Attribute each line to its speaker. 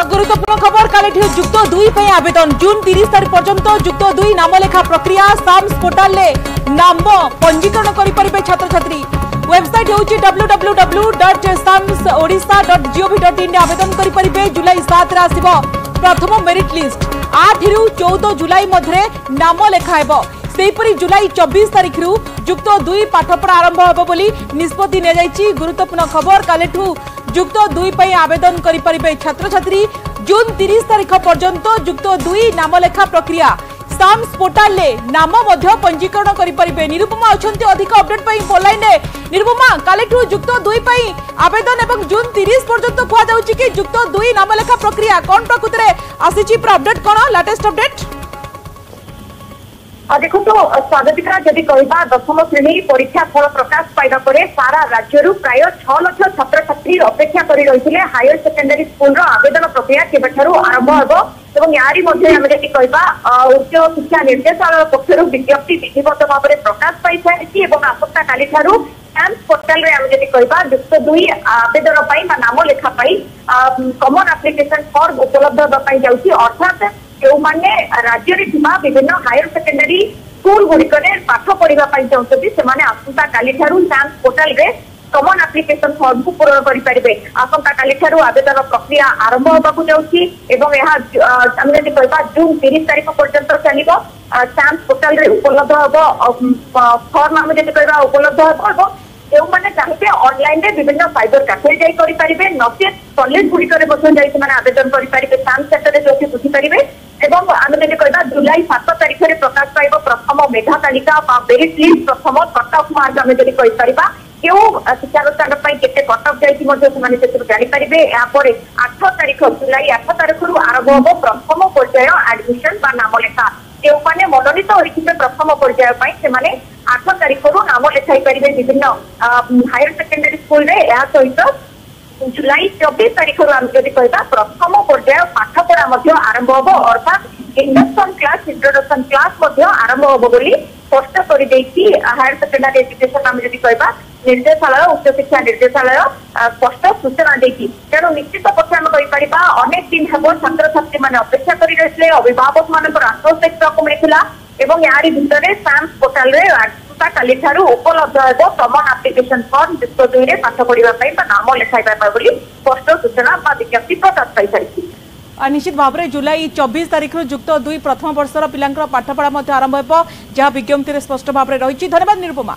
Speaker 1: गुरुत्वपूर्ण खबर कालीठी युक्त 2 पे आवेदन जून 30 तारीख पर्यंत युक्त 2 नामलेखा प्रक्रिया साम्स पोर्टाल ले नाम पंजीकरण करि परिबे छात्र छात्री। वेबसाइट होची www.samsodisha.gov.in आवेदन करि परिबे। जुलाई 7 रे आसीबो प्रथम मेरिट लिस्ट। 8 रु 14 जुलाई मध्य नाम लेखा हेबो। सेहीपरि जुलाई 24 तारीख रु युक्त 2 पाठपढ़ा आरंभ हेबो बोली निष्पत्ति ने जायछि। गुरुत्वपूर्ण खबर कालेठू युक्त 2 पे आवेदन करि परिबे छात्र छात्री। जून 30 तारीख पर्यंत युक्त 2 नामलेखा प्रक्रिया साम्स पोर्टाल ले नाम मध्य पंजीकरण करि परिबे। निरुपमा अछंती अधिक अपडेट पई फोन लाइन रे। निरुपमा कालेठू युक्त 2 पई आवेदन एवं जून 30 पर्यंत कुआ जाउछि कि युक्त 2 नामलेखा प्रक्रिया कोन प्रकृति रे आसीछि पर अपडेट कोन लेटेस्ट अपडेट।
Speaker 2: देखो तो स्वागतिका जदि कहबा 10th श्रेणी परीक्षा फल प्रकाश पाइबा परे सारा राज्यरू प्राय 6 लाख छात्र छात्री अपेक्षा करि रहिथिले हायर सेकेंडरी स्कूल रो आवेदन प्रक्रिया केबेठारू आरंभ हेबो एवं यारी मध्ये हम जदि कहबा उच्च शिक्षा निर्देशालय पक्षरु विज्ञप्ति विधिवत भाबरे प्रकाश पाइ साइछि एवं आसंता काली ठारू साम्स पोर्टल रे हम जदि कहबा युक्त 2 आवेदन पई बा नाम लेखा पई कॉमन एप्लीकेशन फॉर्म उपलब्ध होबा पई जाउछि। अर्थात जो माने राज्य रे थिबा विभिन्न हायर सेकेंडरी स्कूल गुड़िकरे पाठ पढ़ा चाहते से आसंता काली ठारू साम्स पोर्टल रे कॉमन एप्लीकेशन फॉर्म को पूरण करि परिबे। आसंता काली ठारू आवेदन प्रक्रिया आरंभ होबाकू जाउछि एवं यह हम जदि कहबा जून 30 तारीख पर्यंत चलिबो। साम्स पोर्टल रे उपलब्ध होबो फॉर्म हम जदि कहबा उपलब्ध होबो। जो माने चाहे ऑनलाइन रे विभिन्न साइबर कैफे जाई करि परिबे नचे कॉलेज गुड़िकरे मध्ये जाई से माने आवेदन करि परिबे। साम्स सेक्टर रे जोकि बुझी परिबे एवं आम जदि कहबा जुलाई 7 तारीख रे प्रकाश पाइब प्रथम मेधा तालिका मेरिट लिस्ट प्रथम कट ऑफ मार्क आम जदि कहि परिबा क्यों शिक्षानुष्ठान केते कट ऑफ जाई जानी पारे। या 8 तारीख जुलाई 8 तारीख रु आरंभ हो प्रथम पर्याय एडमिशन बा नाम लेखा। जो मैंने मनोनीत होते प्रथम पर्याय 8 तारीख रु नाम लेखाई पारे विभिन्न हायर सेकेंडरी स्कूल रे। या सहित जुलाई 24 तारीख रु आम जदि कहबा प्रथम पर्याय पाठपढ़ा आरंभ हो अर्थात इंट्रोडक्शन क्लास आरंभ हो बोली स्पष्ट कर हायर सेकेंडरी एजुकेशन आम जदि कहबा निर्देशालय उच्च शिक्षा निर्देशालय स्पष्ट सूचना देती। तेणु निश्चित पक्षे आम कहीपर अनेक दिन हम छात्र छात्री मैंने अपेक्षा कर रही अभिभावक मान आत्मविश्वास मिलता और यारी भितर साम्स पोर्टाल रे काली ठारू उपलब्ध हो कॉमन एप्लीकेशन फॉर्म युक्त 2 रे पाठ पढ़ाई नाम लेखाइबा स्पष्ट सूचना विज्ञप्ति प्रकाश पाई सारी।
Speaker 1: निश्चित भाव में जुलाई 24 तारीख युक्त 2 प्रथम वर्षर पिलांकर पाठपढ़ा आरंभ हो जहाँ विज्ञप्ति स्पष्ट भाव में रही। धन्यवाद निरुपमा।